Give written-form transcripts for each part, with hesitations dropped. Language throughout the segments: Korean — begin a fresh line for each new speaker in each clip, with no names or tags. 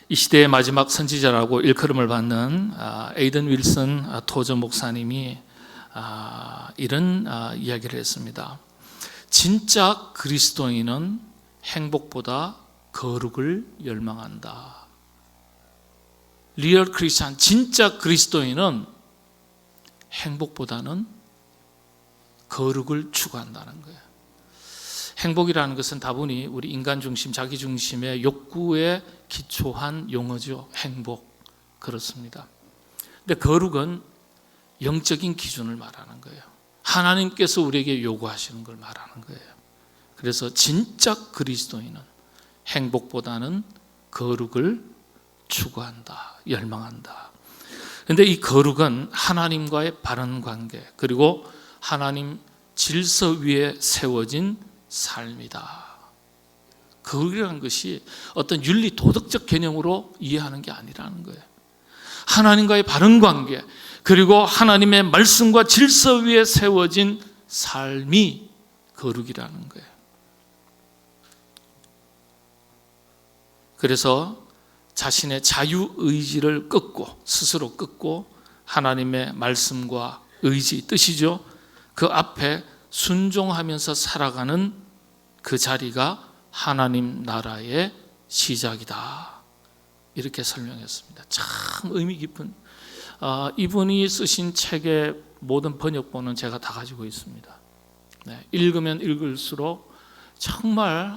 이 시대의 마지막 선지자라고 일컬음을 받는 에이든 윌슨 토저 목사님이 이런 이야기를 했습니다. 진짜 그리스도인은 행복보다 거룩을 열망한다. 리얼 크리스찬, 진짜 그리스도인은 행복보다는 거룩을 추구한다는 거예요. 행복이라는 것은 다분히 우리 인간 중심, 자기 중심의 욕구에 기초한 용어죠. 행복. 그렇습니다. 근데 거룩은 영적인 기준을 말하는 거예요. 하나님께서 우리에게 요구하시는 걸 말하는 거예요. 그래서 진짜 그리스도인은 행복보다는 거룩을 추구한다, 열망한다. 그런데 이 거룩은 하나님과의 바른 관계, 그리고 하나님 질서 위에 세워진 삶이다. 거룩이라는 것이 어떤 윤리 도덕적 개념으로 이해하는 게 아니라는 거예요. 하나님과의 바른 관계, 그리고 하나님의 말씀과 질서 위에 세워진 삶이 거룩이라는 거예요. 그래서 자신의 자유의지를 스스로 끊고 하나님의 말씀과 의지, 뜻이죠. 그 앞에 순종하면서 살아가는 그 자리가 하나님 나라의 시작이다. 이렇게 설명했습니다. 참 의미 깊은, 이분이 쓰신 책의 모든 번역본은 제가 다 가지고 있습니다. 네, 읽으면 읽을수록 정말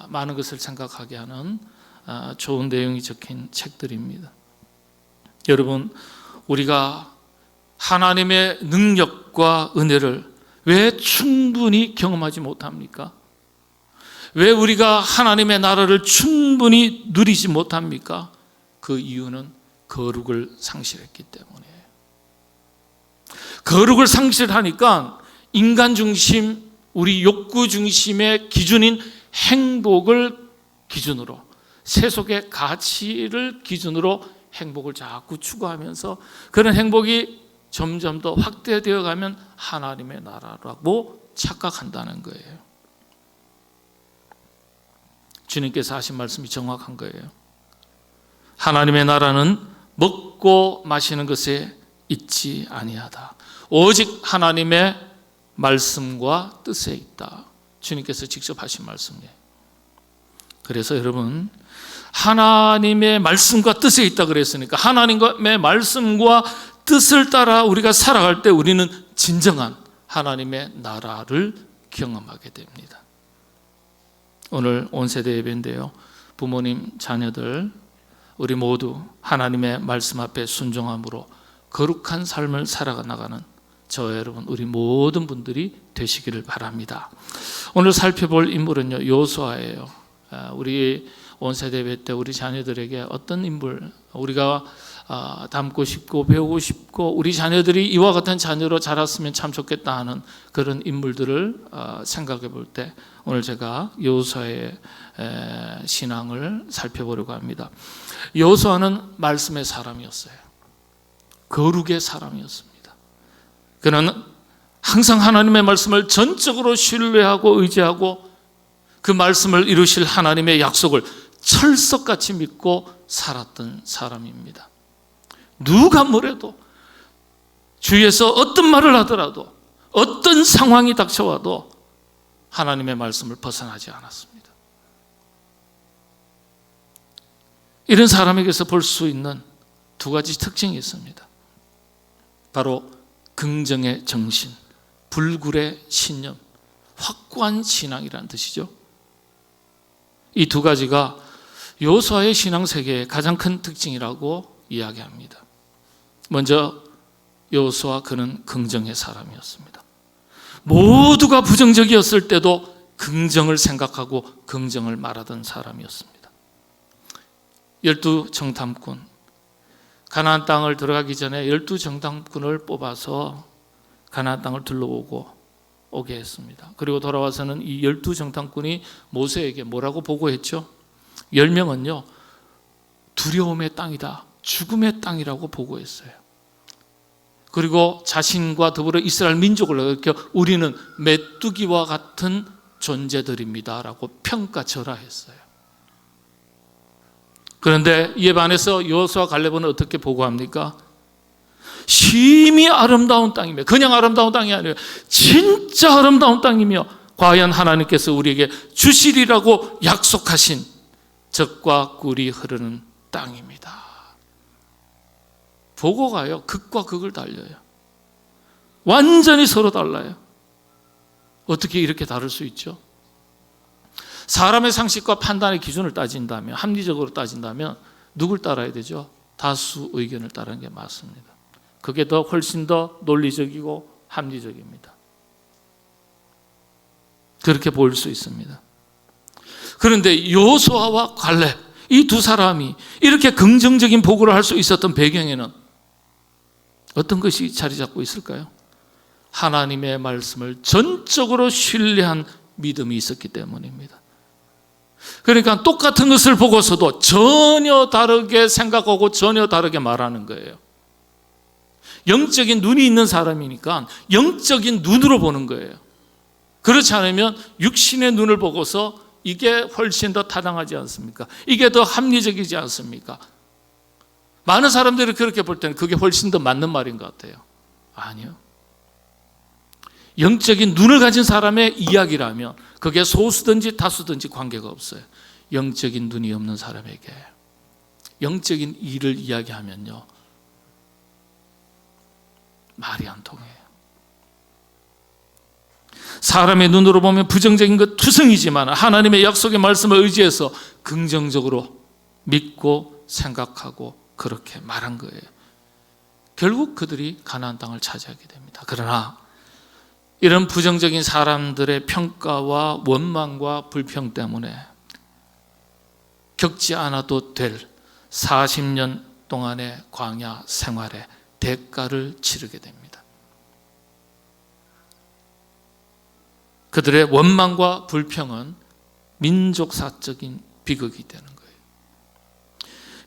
많은 것을 생각하게 하는 좋은 내용이 적힌 책들입니다. 여러분, 우리가 하나님의 능력과 은혜를 왜 충분히 경험하지 못합니까? 왜 우리가 하나님의 나라를 충분히 누리지 못합니까? 그 이유는 거룩을 상실했기 때문이에요. 거룩을 상실하니까 인간 중심, 우리 욕구 중심의 기준인 행복을 기준으로, 세속의 가치를 기준으로 행복을 자꾸 추구하면서 그런 행복이 점점 더 확대되어 가면 하나님의 나라라고 착각한다는 거예요. 주님께서 하신 말씀이 정확한 거예요. 하나님의 나라는 먹고 마시는 것에 있지 아니하다. 오직 하나님의 말씀과 뜻에 있다. 주님께서 직접 하신 말씀이에요. 그래서 여러분, 하나님의 말씀과 뜻에 있다 그랬으니까 하나님의 말씀과 뜻을 따라 우리가 살아갈 때 우리는 진정한 하나님의 나라를 경험하게 됩니다. 오늘 온 세대 예배인데요, 부모님, 자녀들, 우리 모두 하나님의 말씀 앞에 순종함으로 거룩한 삶을 살아나가는 저와 여러분, 우리 모든 분들이 되시기를 바랍니다. 오늘 살펴볼 인물은요, 여호수아예요. 우리 온 세대 예배 때 우리 자녀들에게 어떤 인물, 우리가 닮고 싶고 배우고 싶고 우리 자녀들이 이와 같은 자녀로 자랐으면 참 좋겠다 하는 그런 인물들을 생각해 볼 때 오늘 제가 여호수아의 신앙을 살펴보려고 합니다. 여호수아는 말씀의 사람이었어요. 거룩의 사람이었습니다. 그는 항상 하나님의 말씀을 전적으로 신뢰하고 의지하고 그 말씀을 이루실 하나님의 약속을 철석같이 믿고 살았던 사람입니다. 누가 뭐래도, 주위에서 어떤 말을 하더라도, 어떤 상황이 닥쳐와도 하나님의 말씀을 벗어나지 않았습니다. 이런 사람에게서 볼 수 있는 두 가지 특징이 있습니다. 바로 긍정의 정신, 불굴의 신념, 확고한 신앙이라는 뜻이죠. 이 두 가지가 여호수아의 신앙 세계의 가장 큰 특징이라고 이야기합니다. 먼저 여호수아, 그는 긍정의 사람이었습니다. 모두가 부정적이었을 때도 긍정을 생각하고 긍정을 말하던 사람이었습니다. 12정탐꾼, 가나안 땅을 들어가기 전에 12정탐꾼을 뽑아서 가나안 땅을 둘러보고 오게 했습니다. 그리고 돌아와서는 이 12정탐꾼이 모세에게 뭐라고 보고했죠? 10명은요, 두려움의 땅이다, 죽음의 땅이라고 보고했어요. 그리고 자신과 더불어 이스라엘 민족을 이렇게 우리는 메뚜기와 같은 존재들입니다 라고 평가절하했어요. 그런데 이에 반해서 여호수아 갈렙은 어떻게 보고합니까? 심히 아름다운 땅이며, 그냥 아름다운 땅이 아니라 진짜 아름다운 땅이며, 과연 하나님께서 우리에게 주시리라고 약속하신 젖과 꿀이 흐르는 땅입니다. 보고가요, 극과 극을 달려요. 완전히 서로 달라요. 어떻게 이렇게 다를 수 있죠? 사람의 상식과 판단의 기준을 따진다면, 합리적으로 따진다면 누굴 따라야 되죠? 다수 의견을 따르는 게 맞습니다. 그게 훨씬 더 논리적이고 합리적입니다. 그렇게 보일 수 있습니다. 그런데 여호수아와 갈렙, 이 두 사람이 이렇게 긍정적인 보고를 할 수 있었던 배경에는 어떤 것이 자리 잡고 있을까요? 하나님의 말씀을 전적으로 신뢰한 믿음이 있었기 때문입니다. 그러니까 똑같은 것을 보고서도 전혀 다르게 생각하고 전혀 다르게 말하는 거예요. 영적인 눈이 있는 사람이니까 영적인 눈으로 보는 거예요. 그렇지 않으면 육신의 눈을 보고서 이게 훨씬 더 타당하지 않습니까? 이게 더 합리적이지 않습니까? 많은 사람들이 그렇게 볼 때는 그게 훨씬 더 맞는 말인 것 같아요. 아니요. 영적인 눈을 가진 사람의 이야기라면 그게 소수든지 다수든지 관계가 없어요. 영적인 눈이 없는 사람에게 영적인 일을 이야기하면요, 말이 안 통해요. 사람의 눈으로 보면 부정적인 것 투성이지만 하나님의 약속의 말씀을 의지해서 긍정적으로 믿고 생각하고 그렇게 말한 거예요. 결국 그들이 가나안 땅을 차지하게 됩니다. 그러나 이런 부정적인 사람들의 평가와 원망과 불평 때문에 겪지 않아도 될 40년 동안의 광야 생활의 대가를 치르게 됩니다. 그들의 원망과 불평은 민족사적인 비극이 되는 거예요.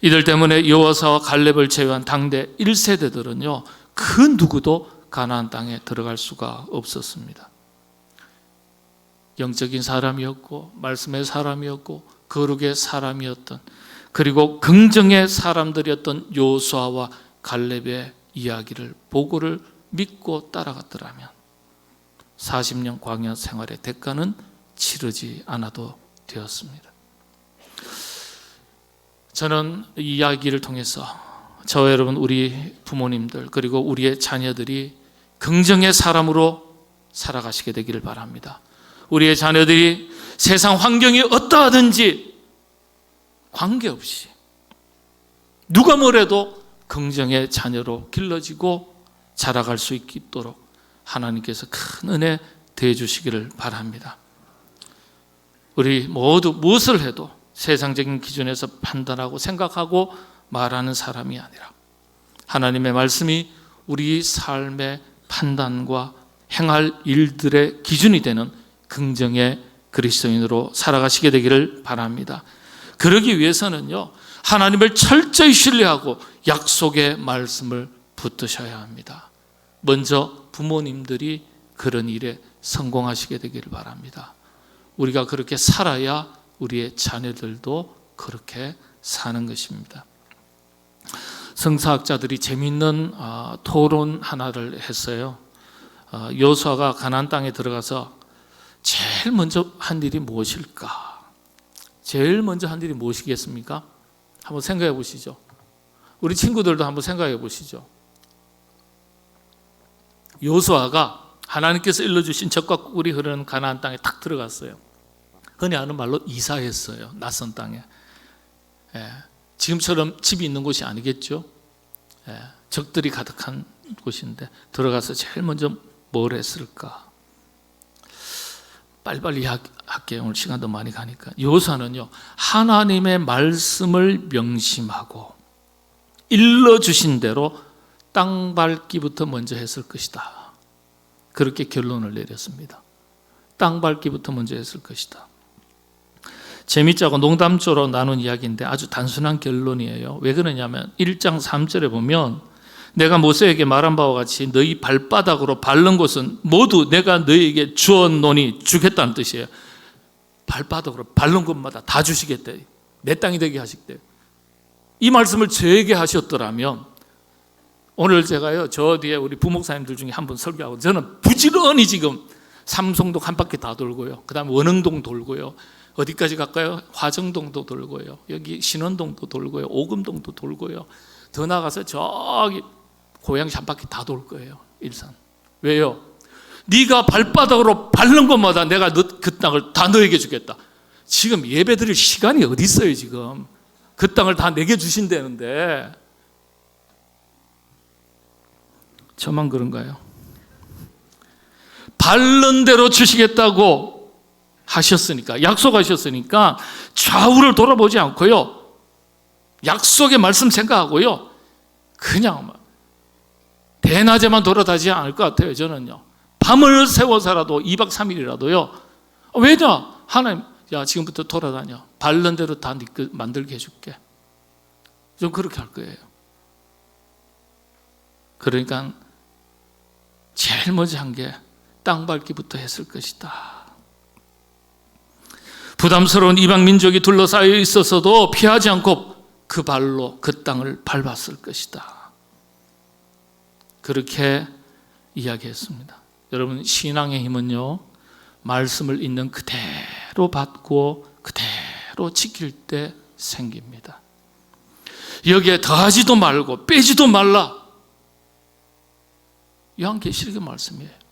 이들 때문에 여호수아와 갈렙을 제외한 당대 1세대들은요, 그 누구도 가나안 땅에 들어갈 수가 없었습니다. 영적인 사람이었고 말씀의 사람이었고 거룩의 사람이었던, 그리고 긍정의 사람들이었던 여호수아와 갈렙의 이야기를, 보고를 믿고 따라갔더라면 40년 광야 생활의 대가는 치르지 않아도 되었습니다. 저는 이 이야기를 통해서 저와 여러분, 우리 부모님들 그리고 우리의 자녀들이 긍정의 사람으로 살아가시게 되기를 바랍니다. 우리의 자녀들이 세상 환경이 어떠하든지 관계없이 누가 뭐래도 긍정의 자녀로 길러지고 자라갈 수 있도록 하나님께서 큰 은혜 대해 주시기를 바랍니다. 우리 모두 무엇을 해도 세상적인 기준에서 판단하고 생각하고 말하는 사람이 아니라 하나님의 말씀이 우리 삶의 판단과 행할 일들의 기준이 되는 긍정의 그리스도인으로 살아가시게 되기를 바랍니다. 그러기 위해서는요, 하나님을 철저히 신뢰하고 약속의 말씀을 붙드셔야 합니다. 먼저 부모님들이 그런 일에 성공하시게 되기를 바랍니다. 우리가 그렇게 살아야 우리의 자녀들도 그렇게 사는 것입니다. 성사학자들이 재미있는 토론 하나를 했어요. 여호수아가 가나안 땅에 들어가서 제일 먼저 한 일이 무엇일까? 제일 먼저 한 일이 무엇이겠습니까? 한번 생각해 보시죠. 우리 친구들도 한번 생각해 보시죠. 여호수아가 하나님께서 일러주신 젖과 꿀이 흐르는 가나안 땅에 탁 들어갔어요. 흔히 하는 말로 이사했어요. 낯선 땅에. 지금처럼 집이 있는 곳이 아니겠죠. 적들이 가득한 곳인데 들어가서 제일 먼저 뭘 했을까? 빨리빨리 할게요. 오늘 시간도 많이 가니까. 여호수아는요, 하나님의 말씀을 명심하고 일러주신 대로 땅 밟기부터 먼저 했을 것이다. 그렇게 결론을 내렸습니다. 땅 밟기부터 먼저 했을 것이다. 재밌자고 농담조로 나눈 이야기인데 아주 단순한 결론이에요. 왜 그러냐면 1장 3절에 보면 내가 모세에게 말한 바와 같이 너희 발바닥으로 밟는 곳은 모두 내가 너희에게 주었노니 주겠다는 뜻이에요. 발바닥으로 밟는 곳마다 다 주시겠대. 내 땅이 되게 하시겠대. 이 말씀을 저에게 하셨더라면 오늘 제가요 저 뒤에 우리 부목사님들 중에 한 분 설교하고 저는 부지런히 지금 삼성동 한 바퀴 다 돌고요, 그 다음에 원흥동 돌고요, 어디까지 갈까요? 화정동도 돌고요, 여기 신원동도 돌고요, 오금동도 돌고요, 더 나가서 저기 고양시 한 바퀴 다 돌 거예요. 일산. 왜요? 네가 발바닥으로 밟는 것마다 내가 그 땅을 다 너에게 주겠다. 지금 예배 드릴 시간이 어디 있어요? 지금 그 땅을 다 내게 주신다는데 저만 그런가요? 바른 대로 주시겠다고 하셨으니까, 약속하셨으니까 좌우를 돌아보지 않고요, 약속의 말씀 생각하고요, 그냥 대낮에만 돌아다니지 않을 것 같아요. 저는요 밤을 새워서라도 2박 3일이라도요. 왜냐? 하나님, 야 지금부터 돌아다녀, 바른 대로 다 만들게 해줄게. 좀 그렇게 할 거예요. 그러니까 제일 먼저 한 게 땅 밟기부터 했을 것이다. 부담스러운 이방 민족이 둘러싸여 있었어도 피하지 않고 그 발로 그 땅을 밟았을 것이다. 그렇게 이야기했습니다. 여러분, 신앙의 힘은요, 말씀을 있는 그대로 받고 그대로 지킬 때 생깁니다. 여기에 더하지도 말고 빼지도 말라. 요한계시록의 말씀이에요.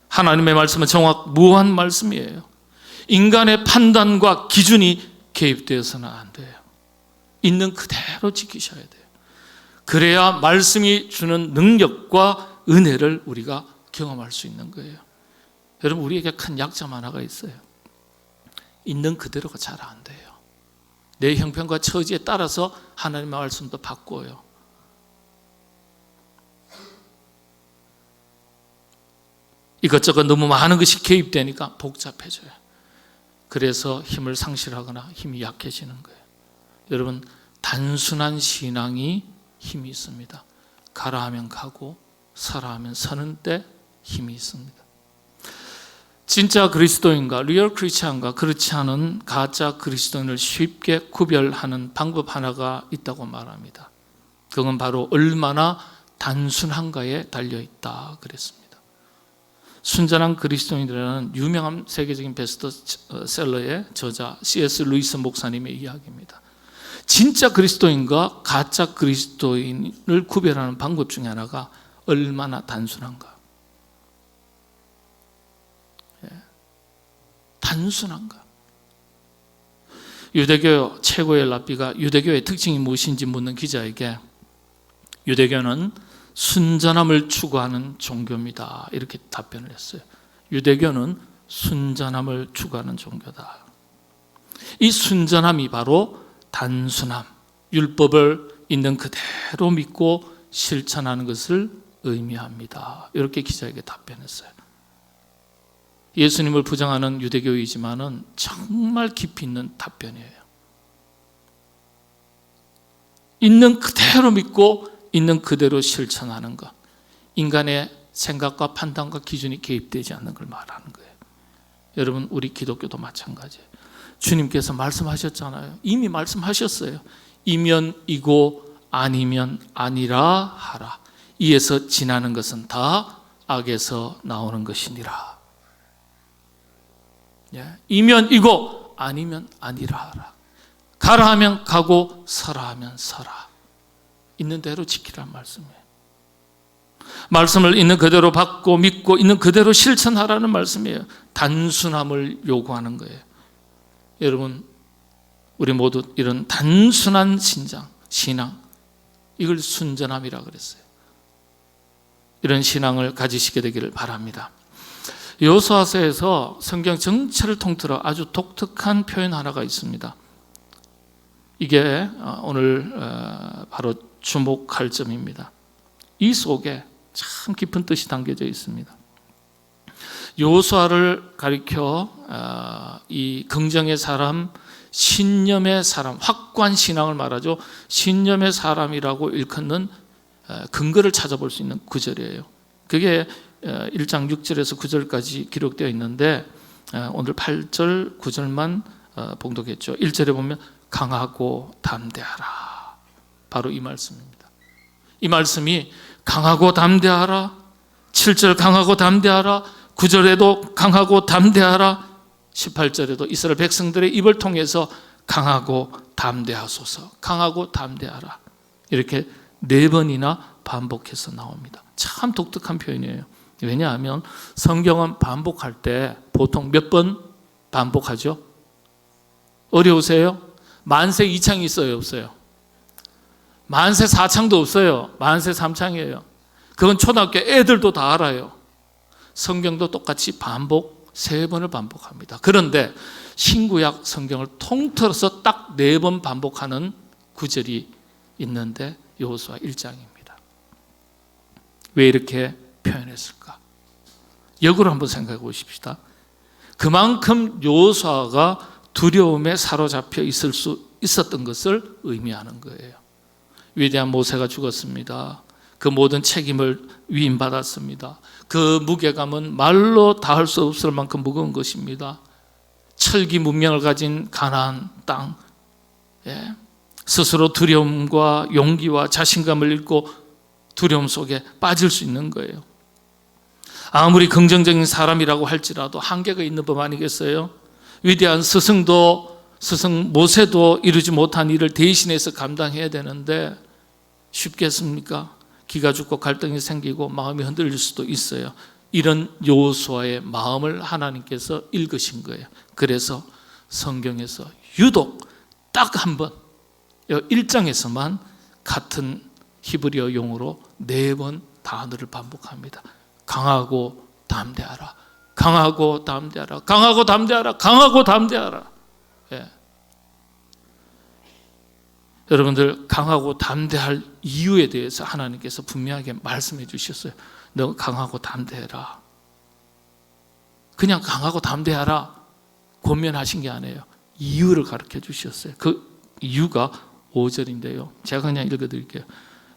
하나님의 말씀은 무한 말씀이에요. 인간의 판단과 기준이 개입되어서는 안 돼요. 있는 그대로 지키셔야 돼요. 그래야 말씀이 주는 능력과 은혜를 우리가 경험할 수 있는 거예요. 여러분, 우리에게 큰 약점 하나가 있어요. 있는 그대로가 잘 안 돼요. 내 형편과 처지에 따라서 하나님의 말씀도 바꿔요. 이것저것 너무 많은 것이 개입되니까 복잡해져요. 그래서 힘을 상실하거나 힘이 약해지는 거예요. 여러분, 단순한 신앙이 힘이 있습니다. 가라 하면 가고 서라 하면 서는 때 힘이 있습니다. 진짜 그리스도인과 리얼 크리스찬과 그렇지 않은 가짜 그리스도인을 쉽게 구별하는 방법 하나가 있다고 말합니다. 그건 바로 얼마나 단순한가에 달려있다 그랬습니다. 순전한 그리스도인이라는 유명한 세계적인 베스트셀러의 저자 C.S. 루이스 목사님의 이야기입니다. 진짜 그리스도인과 가짜 그리스도인을 구별하는 방법 중에 하나가 얼마나 단순한가. 단순한가. 유대교 최고의 랍비가 유대교의 특징이 무엇인지 묻는 기자에게 유대교는 순전함을 추구하는 종교입니다, 이렇게 답변을 했어요. 유대교는 순전함을 추구하는 종교다. 이 순전함이 바로 단순함, 율법을 있는 그대로 믿고 실천하는 것을 의미합니다, 이렇게 기자에게 답변했어요. 예수님을 부정하는 유대교이지만은 정말 깊이 있는 답변이에요. 있는 그대로 믿고 있는 그대로 실천하는 것, 인간의 생각과 판단과 기준이 개입되지 않는 걸 말하는 거예요. 여러분, 우리 기독교도 마찬가지예요. 주님께서 말씀하셨잖아요. 이미 말씀하셨어요. 이면 이고 아니면 아니라 하라. 이에서 지나는 것은 다 악에서 나오는 것이니라. 이면 이고 아니면 아니라 하라. 가라 하면 가고 서라 하면 서라. 있는 대로 지키라는 말씀이에요. 말씀을 있는 그대로 받고 믿고 있는 그대로 실천하라는 말씀이에요. 단순함을 요구하는 거예요. 여러분, 우리 모두 이런 단순한 신앙, 이걸 순전함이라고 그랬어요. 이런 신앙을 가지시게 되기를 바랍니다. 여호수아서에서 성경 전체를 통틀어 아주 독특한 표현 하나가 있습니다. 이게 오늘 바로 주목할 점입니다. 이 속에 참 깊은 뜻이 담겨져 있습니다. 여호수아를 가리켜 이 긍정의 사람, 신념의 사람, 확고한 신앙을 말하죠. 신념의 사람이라고 일컫는 근거를 찾아볼 수 있는 구절이에요. 그게 1장 6절에서 9절까지 기록되어 있는데 오늘 8절, 9절만 봉독했죠. 1절에 보면 강하고 담대하라. 바로 이 말씀입니다. 이 말씀이 강하고 담대하라, 7절 강하고 담대하라, 9절에도 강하고 담대하라, 18절에도 이스라엘 백성들의 입을 통해서 강하고 담대하소서, 강하고 담대하라, 이렇게 4번이나 반복해서 나옵니다. 참 독특한 표현이에요. 왜냐하면 성경은 반복할 때 보통 몇 번 반복하죠? 어려우세요? 만세 2창이 있어요, 없어요? 만세 4창도 없어요. 만세 3창이에요. 그건 초등학교 애들도 다 알아요. 성경도 똑같이 반복 3번을 반복합니다. 그런데 신구약 성경을 통틀어서 딱 4번 반복하는 구절이 있는데 여호수아 1장입니다. 왜 이렇게 표현했을까? 역으로 한번 생각해 보십시다. 그만큼 여호수아가 두려움에 사로잡혀 있을 수 있었던 것을 의미하는 거예요. 위대한 모세가 죽었습니다. 그 모든 책임을 위임받았습니다. 그 무게감은 말로 다할 수 없을 만큼 무거운 것입니다. 철기 문명을 가진 가나안 땅, 스스로 두려움과 용기와 자신감을 잃고 두려움 속에 빠질 수 있는 거예요. 아무리 긍정적인 사람이라고 할지라도 한계가 있는 법 아니겠어요? 위대한 스승 모세도 이루지 못한 일을 대신해서 감당해야 되는데 쉽겠습니까? 기가 죽고 갈등이 생기고 마음이 흔들릴 수도 있어요. 이런 여호수아의 마음을 하나님께서 읽으신 거예요. 그래서 성경에서 유독 딱 한 번, 1장에서만 같은 히브리어 용어로 4번 단어를 반복합니다. 강하고 담대하라, 강하고 담대하라, 강하고 담대하라, 강하고 담대하라. 예. 여러분들, 강하고 담대할 이유에 대해서 하나님께서 분명하게 말씀해 주셨어요. 너 강하고 담대해라. 그냥 강하고 담대하라 권면하신 게 아니에요. 이유를 가르쳐 주셨어요. 그 이유가 5절인데요. 제가 그냥 읽어드릴게요.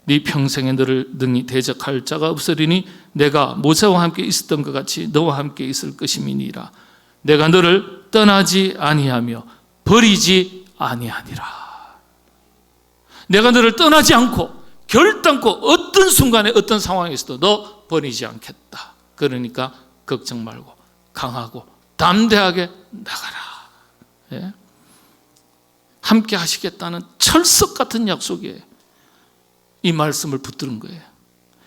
네 평생에 너를 능히 대적할 자가 없으리니 내가 모세와 함께 있었던 것 같이 너와 함께 있을 것임이니라. 내가 너를 떠나지 아니하며 버리지 아니하니라. 내가 너를 떠나지 않고 결단코 어떤 순간에 어떤 상황에서도 너 버리지 않겠다. 그러니까 걱정 말고 강하고 담대하게 나가라. 예? 함께 하시겠다는 철석 같은 약속이에요. 이 말씀을 붙드는 거예요.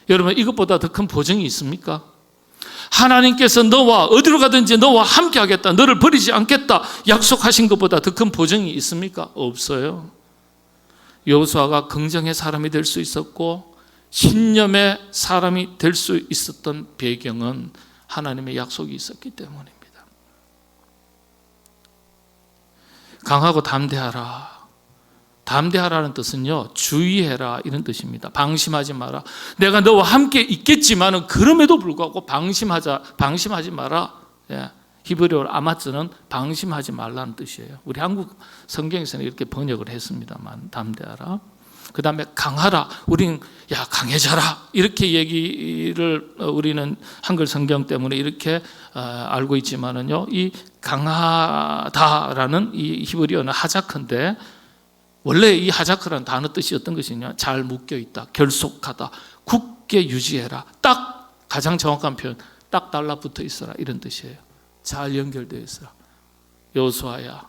여러분, 이것보다 더 큰 보증이 있습니까? 하나님께서 너와 어디로 가든지 너와 함께 하겠다, 너를 버리지 않겠다 약속하신 것보다 더 큰 보증이 있습니까? 없어요. 여호수아가 긍정의 사람이 될 수 있었고 신념의 사람이 될 수 있었던 배경은 하나님의 약속이 있었기 때문입니다. 강하고 담대하라. 담대하라는 뜻은요, 주의해라 이런 뜻입니다. 방심하지 마라. 내가 너와 함께 있겠지만은 그럼에도 불구하고 방심하지 마라. 예. 히브리어로 아마츠는 방심하지 말라는 뜻이에요. 우리 한국 성경에서는 이렇게 번역을 했습니다만, 담대하라. 그 다음에 강하라. 우리는 야 강해져라 이렇게 얘기를 우리는 한글 성경 때문에 이렇게 알고 있지만은요, 이 강하다라는 이 히브리어는 하자크인데 원래 이 하자크라는 단어 뜻이 어떤 것이냐? 잘 묶여 있다, 결속하다, 굳게 유지해라. 딱 가장 정확한 표현, 딱 달라붙어 있어라 이런 뜻이에요. 잘 연결되어 있어라. 여호수아야,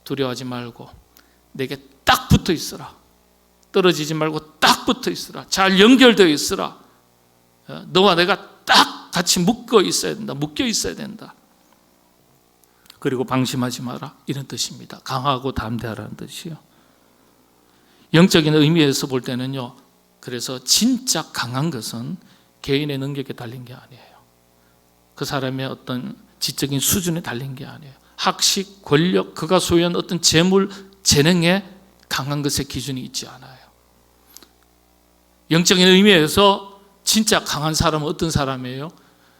두려워하지 말고 내게 딱 붙어 있어라. 떨어지지 말고 딱 붙어 있어라. 잘 연결되어 있어라. 너와 내가 딱 같이 묶여 있어야 된다. 그리고 방심하지 마라 이런 뜻입니다. 강하고 담대하라는 뜻이요. 영적인 의미에서 볼 때는요, 그래서 진짜 강한 것은 개인의 능력에 달린 게 아니에요. 그 사람의 어떤 지적인 수준에 달린 게 아니에요. 학식, 권력, 그가 소유한 어떤 재물, 재능에 강한 것의 기준이 있지 않아요. 영적인 의미에서 진짜 강한 사람은 어떤 사람이에요?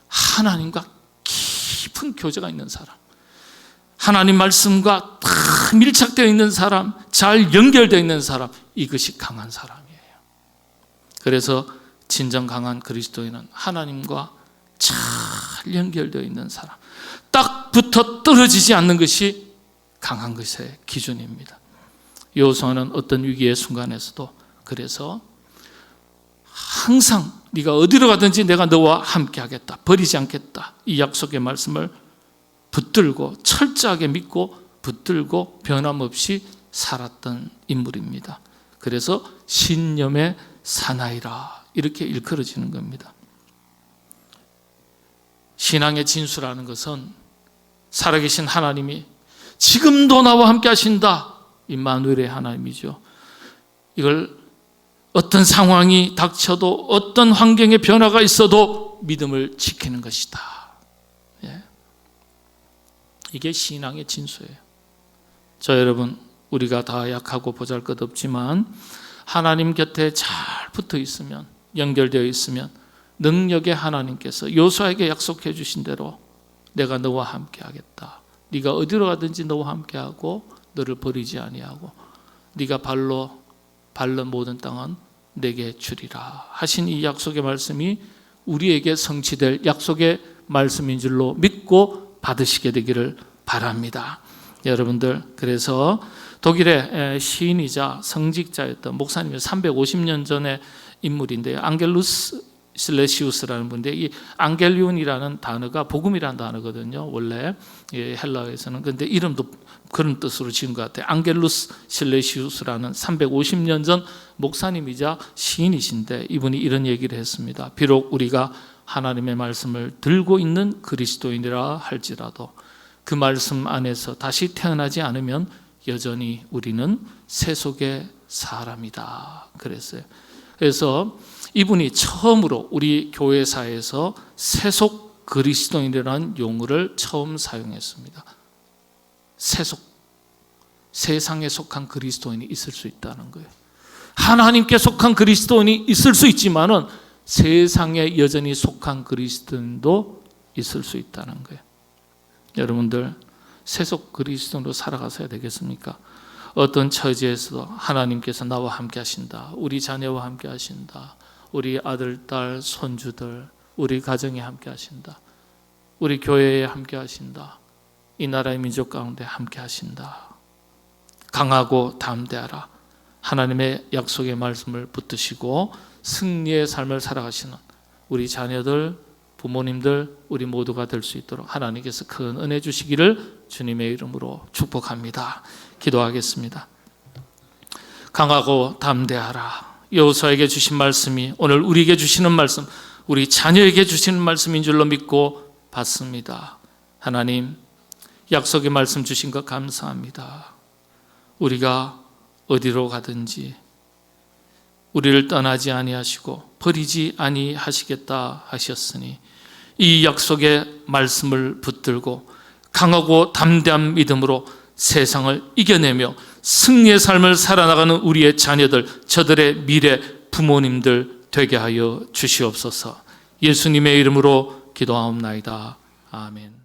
하나님과 깊은 교제가 있는 사람, 하나님 말씀과 다 밀착되어 있는 사람, 잘 연결되어 있는 사람, 이것이 강한 사람이에요. 그래서 진정 강한 그리스도인은 하나님과 잘 연결되어 있는 사람, 딱 붙어 떨어지지 않는 것이 강한 것의 기준입니다. 여호수아는 어떤 위기의 순간에서도 그래서 항상 네가 어디로 가든지 내가 너와 함께 하겠다, 버리지 않겠다, 이 약속의 말씀을 붙들고 철저하게 믿고 붙들고 변함없이 살았던 인물입니다. 그래서 신념의 사나이라 이렇게 일컬어지는 겁니다. 신앙의 진수라는 것은 살아계신 하나님이 지금도 나와 함께 하신다, 임마누엘의 하나님이죠. 이걸 어떤 상황이 닥쳐도 어떤 환경의 변화가 있어도 믿음을 지키는 것이다. 이게 신앙의 진수예요. 저 여러분, 우리가 다 약하고 보잘것없지만 하나님 곁에 잘 붙어 있으면, 연결되어 있으면 능력의 하나님께서 여호수아에게 약속해 주신 대로 내가 너와 함께 하겠다, 네가 어디로 가든지 너와 함께 하고 너를 버리지 아니하고 네가 발로 밟는 모든 땅은 내게 주리라 하신 이 약속의 말씀이 우리에게 성취될 약속의 말씀인 줄로 믿고 받으시게 되기를 바랍니다. 여러분들, 그래서 독일의 시인이자 성직자였던 목사님이 350년 전의 인물인데요, 앙겔루스 실레시우스라는 분인데, 이 앙겔리온이라는 단어가 복음이라는 단어거든요, 원래 헬라어에서는. 그런데 이름도 그런 뜻으로 지은 것 같아요. 앙겔루스 실레시우스라는 350년 전 목사님이자 시인이신데, 이분이 이런 얘기를 했습니다. 비록 우리가 하나님의 말씀을 들고 있는 그리스도인이라 할지라도 그 말씀 안에서 다시 태어나지 않으면 여전히 우리는 세속의 사람이다 그랬어요. 그래서 이분이 처음으로 우리 교회사에서 세속 그리스도인이라는 용어를 처음 사용했습니다. 세속, 세상에 속한 그리스도인이 있을 수 있다는 거예요. 하나님께 속한 그리스도인이 있을 수 있지만은 세상에 여전히 속한 그리스도인도 있을 수 있다는 거예요. 여러분들, 세속 그리스도인으로 살아가셔야 되겠습니까? 어떤 처지에서도 하나님께서 나와 함께 하신다, 우리 자녀와 함께 하신다, 우리 아들, 딸, 손주들, 우리 가정에 함께 하신다, 우리 교회에 함께 하신다, 이 나라의 민족 가운데 함께 하신다. 강하고 담대하라. 하나님의 약속의 말씀을 붙드시고 승리의 삶을 살아가시는 우리 자녀들, 부모님들, 우리 모두가 될 수 있도록 하나님께서 큰 은혜 주시기를 주님의 이름으로 축복합니다. 기도하겠습니다. 강하고 담대하라. 여호수아에게 주신 말씀이 오늘 우리에게 주시는 말씀, 우리 자녀에게 주시는 말씀인 줄로 믿고 받습니다. 하나님, 약속의 말씀 주신 것 감사합니다. 우리가 어디로 가든지 우리를 떠나지 아니하시고 버리지 아니하시겠다 하셨으니 이 약속의 말씀을 붙들고 강하고 담대한 믿음으로 세상을 이겨내며 승리의 삶을 살아나가는 우리의 자녀들, 저들의 미래 부모님들 되게 하여 주시옵소서. 예수님의 이름으로 기도하옵나이다. 아멘.